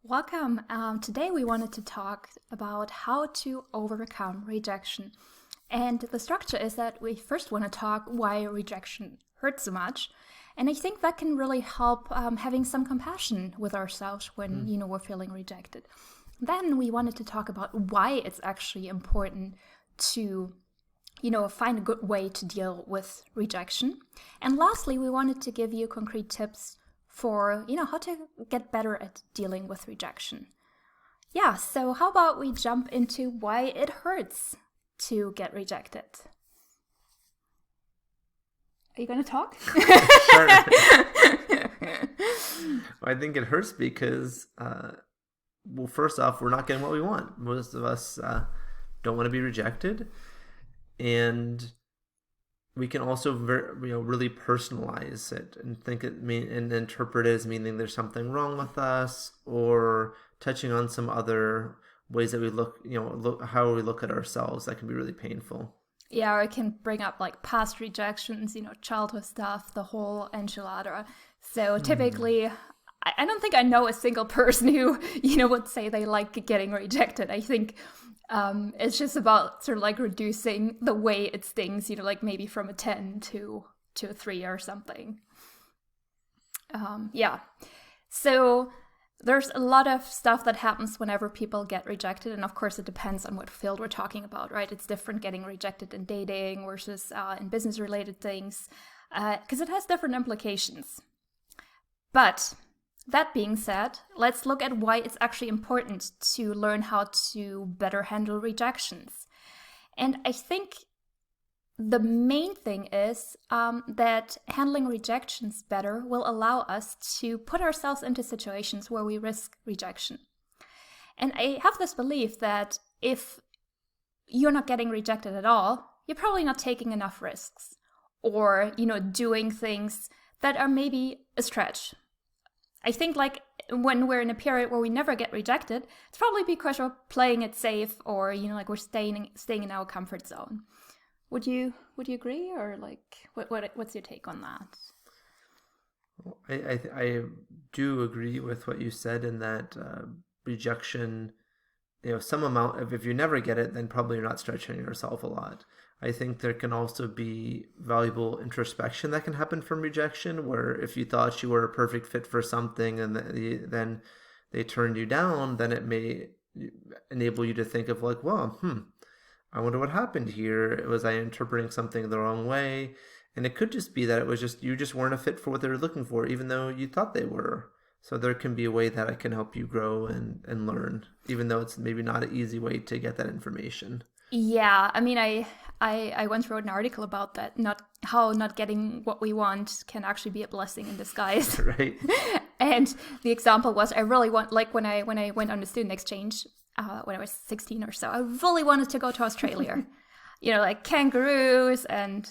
Welcome. Today we wanted to talk about how to overcome rejection. And the structure is that we first want to talk why rejection hurts so much. And I think that can really help having some compassion with ourselves when, we're feeling rejected. Then we wanted to talk about why it's actually important to, find a good way to deal with rejection. And lastly, we wanted to give you concrete tips for, how to get better at dealing with rejection. Yeah, so how about we jump into why it hurts to get rejected? Are you going to talk? Sure. I think it hurts because, first off, we're not getting what we want. Most of us don't want to be rejected. And we can also really personalize it and and interpret it as meaning there's something wrong with us, or touching on some other ways that we look how we look at ourselves. That can be really painful. Yeah, or it can bring up like past rejections, childhood stuff, the whole enchilada. So typically, I don't think I know a single person who, would say they like getting rejected. I think it's just about sort of like reducing the way it stings, like maybe from a 10 to a 3 or something. Yeah. So there's a lot of stuff that happens whenever people get rejected. And of course, it depends on what field we're talking about, right? It's different getting rejected in dating versus in business-related things, because it has different implications. But that being said, let's look at why it's actually important to learn how to better handle rejections. And I think the main thing is that handling rejections better will allow us to put ourselves into situations where we risk rejection. And I have this belief that if you're not getting rejected at all, you're probably not taking enough risks or, doing things that are maybe a stretch. I think like when we're in a period where we never get rejected, it's probably because we're playing it safe or, we're staying in our comfort zone. Would you agree, or like what's your take on that? I do agree with what you said in that rejection, some amount of, if you never get it, then probably you're not stretching yourself a lot. I think there can also be valuable introspection that can happen from rejection, where if you thought you were a perfect fit for something and then they turned you down, then it may enable you to think of like, well, I wonder what happened here. Was I interpreting something the wrong way? And it could just be that it was just you just weren't a fit for what they were looking for, even though you thought they were. So there can be a way that it can help you grow and learn, even though it's maybe not an easy way to get that information. Yeah, I mean, I once wrote an article about that, not getting what we want can actually be a blessing in disguise. Right. And the example was, I really want, like when I went on a student exchange when I was 16 or so, I really wanted to go to Australia. Like kangaroos and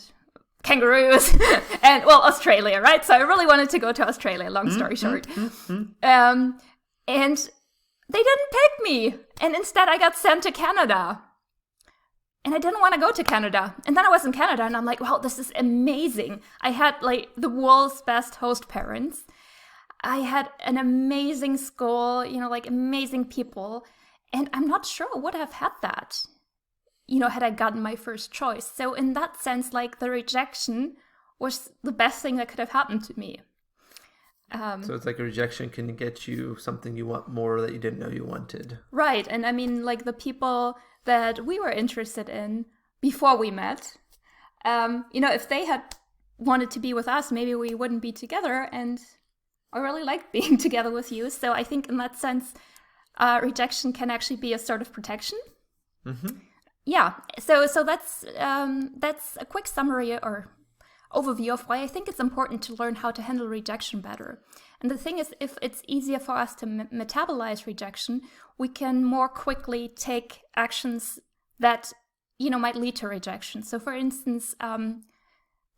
Australia, right? So I really wanted to go to Australia, long story short. And they didn't pick me. And instead I got sent to Canada. And I didn't want to go to Canada. And then I was in Canada and I'm like, wow, this is amazing. I had like the world's best host parents. I had an amazing school, like amazing people. And I'm not sure I would have had that, had I gotten my first choice. So in that sense, like the rejection was the best thing that could have happened to me. So it's like a rejection can get you something you want more that you didn't know you wanted. Right. And I mean, like the people that we were interested in before we met, if they had wanted to be with us, maybe we wouldn't be together. And I really liked being together with you. So I think in that sense, rejection can actually be a sort of protection. Mm-hmm. Yeah. So that's a quick summary or overview of why I think it's important to learn how to handle rejection better. And the thing is, if it's easier for us to metabolize rejection, we can more quickly take actions that, might lead to rejection. So for instance,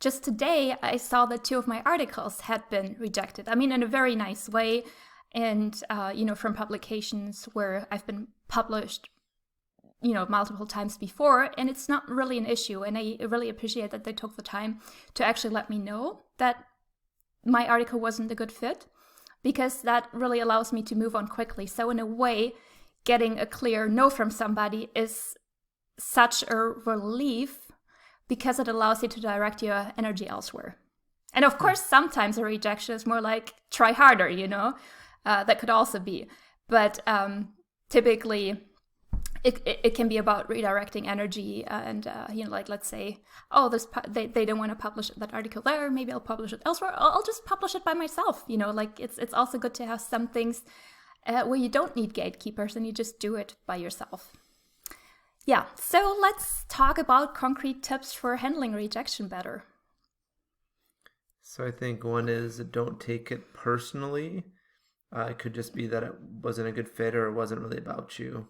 just today, I saw that 2 of my articles had been rejected. I mean, in a very nice way. And, from publications where I've been published multiple times before, and it's not really an issue. And I really appreciate that they took the time to actually let me know that my article wasn't a good fit. because that really allows me to move on quickly. So in a way, getting a clear no from somebody is such a relief because it allows you to direct your energy elsewhere. And of course, sometimes a rejection is more like try harder, that could also be. But typically, it can be about redirecting energy and, like let's say, oh, they don't want to publish that article there. Maybe I'll publish it elsewhere. I'll just publish it by myself. Like it's also good to have some things where you don't need gatekeepers and you just do it by yourself. Yeah, so let's talk about concrete tips for handling rejection better. So I think one is don't take it personally. It could just be that it wasn't a good fit or it wasn't really about you.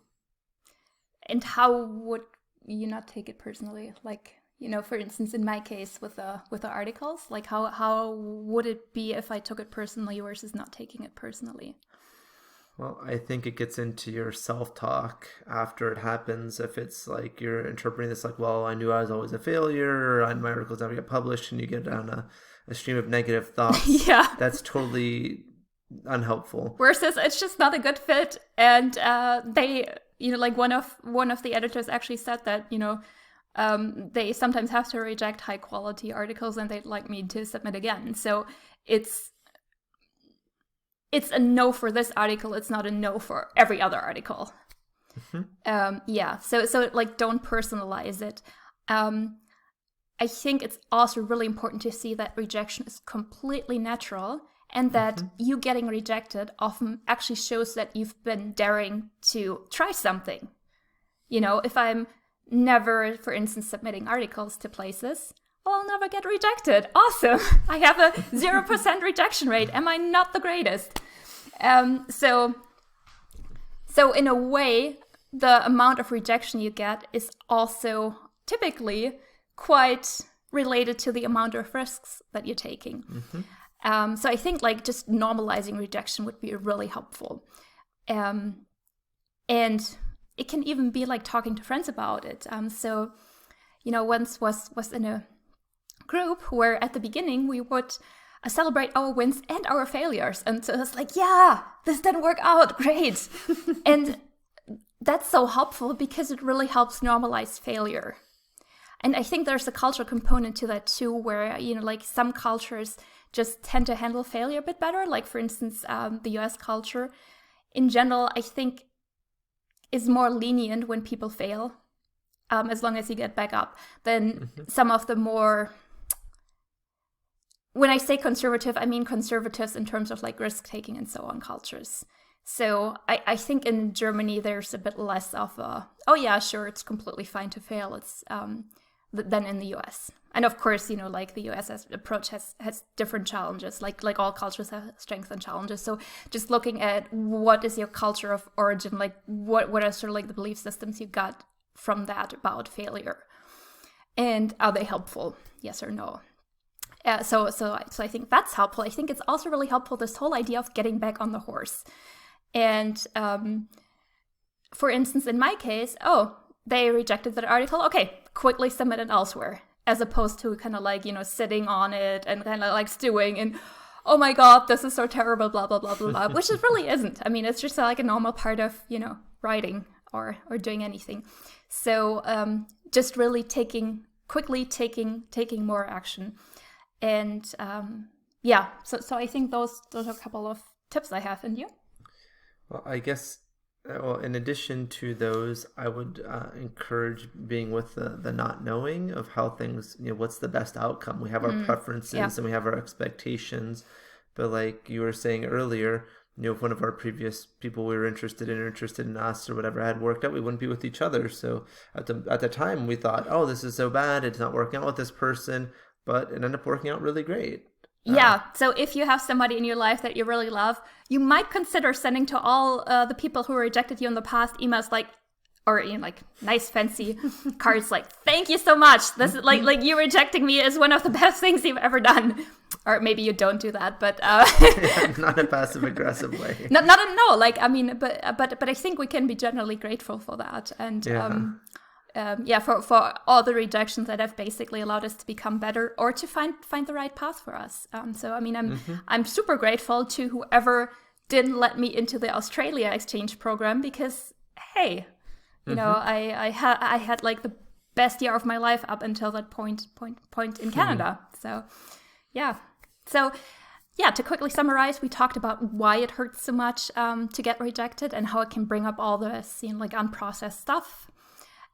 And how would you not take it personally? Like, for instance, in my case with the articles, like how would it be if I took it personally versus not taking it personally? Well, I think it gets into your self-talk after it happens. If it's like you're interpreting this like, well, I knew I was always a failure, or my articles never get published, and you get down a stream of negative thoughts. Yeah. That's totally unhelpful. Versus it's just not a good fit. And they, like one of the editors actually said that, they sometimes have to reject high quality articles and they'd like me to submit again. So it's a no for this article. It's not a no for every other article. Mm-hmm. So like don't personalize it. I think it's also really important to see that rejection is completely natural and that you getting rejected often actually shows that you've been daring to try something. If I'm never, for instance, submitting articles to places, well, I'll never get rejected. Awesome. I have a 0% rejection rate. Am I not the greatest? So in a way, the amount of rejection you get is also typically quite related to the amount of risks that you're taking. Mm-hmm. So I think like just normalizing rejection would be really helpful. And it can even be like talking to friends about it. Once was in a group where at the beginning we would celebrate our wins and our failures. And so it's like, yeah, this didn't work out. Great. And that's so helpful because it really helps normalize failure. And I think there's a cultural component to that too, where, like some cultures just tend to handle failure a bit better. Like, for instance, the US culture in general, I think is more lenient when people fail, as long as you get back up, than some of the more, when I say conservative, I mean conservatives in terms of like risk-taking and so on cultures. So I think in Germany, there's a bit less of a, oh yeah, sure, it's completely fine to fail. It's than in the US. And of course, like the US approach has different challenges, like all cultures have strengths and challenges. So just looking at what is your culture of origin, like what are sort of like the belief systems you got from that about failure, and are they helpful? Yes or no? So I think that's helpful. I think it's also really helpful, this whole idea of getting back on the horse. And for instance, in my case, they rejected that article. Okay, quickly submit it elsewhere, as opposed to kind of like, sitting on it and kind of like stewing and, oh my God, this is so terrible, blah, blah, blah, blah, blah, which it really isn't. I mean, it's just like a normal part of, writing or doing anything. So just really taking more action. And so I think those are a couple of tips I have. And you? Well, I guess, in addition to those, I would encourage being with the not knowing of how things, what's the best outcome. We have our preferences and we have our expectations. But like you were saying earlier, if one of our previous people we were interested in us or whatever had worked out, we wouldn't be with each other. So at the time we thought, oh, this is so bad, it's not working out with this person, but it ended up working out really great. Yeah, so if you have somebody in your life that you really love, you might consider sending to all the people who rejected you in the past emails like nice fancy cards like, thank you so much. This is like you rejecting me is one of the best things you've ever done. Or maybe you don't do that, but not in a passive aggressive way. But I think we can be generally grateful for that. And for all the rejections that have basically allowed us to become better or to find the right path for us. So I mean, I'm super grateful to whoever didn't let me into the Australia exchange program, because hey, you know, I had like the best year of my life up until that point in Canada. So to quickly summarize, we talked about why it hurts so much to get rejected and how it can bring up all this, you know, like unprocessed stuff.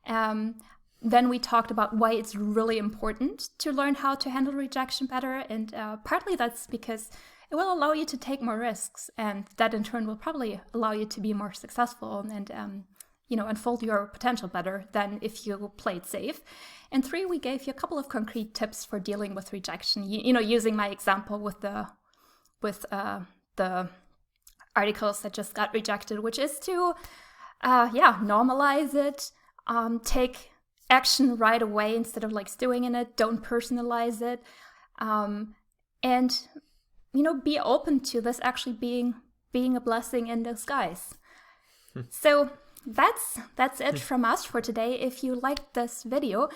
Then we talked about why it's really important to learn how to handle rejection better. And partly that's because it will allow you to take more risks. And that in turn will probably allow you to be more successful and, you know, unfold your potential better than if you played safe. And 3, we gave you a couple of concrete tips for dealing with rejection, you know, using my example with the articles that just got rejected, which is to, normalize it, take action right away instead of like stewing in it, don't personalize it, and, you know, be open to this actually being a blessing in disguise. So that's it from us for today. If you liked this video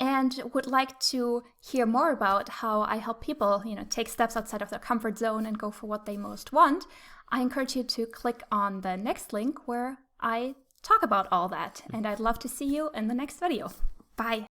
and would like to hear more about how I help people, you know, take steps outside of their comfort zone and go for what they most want, I encourage you to click on the next link where I talk about all that. And I'd love to see you in the next video. Bye.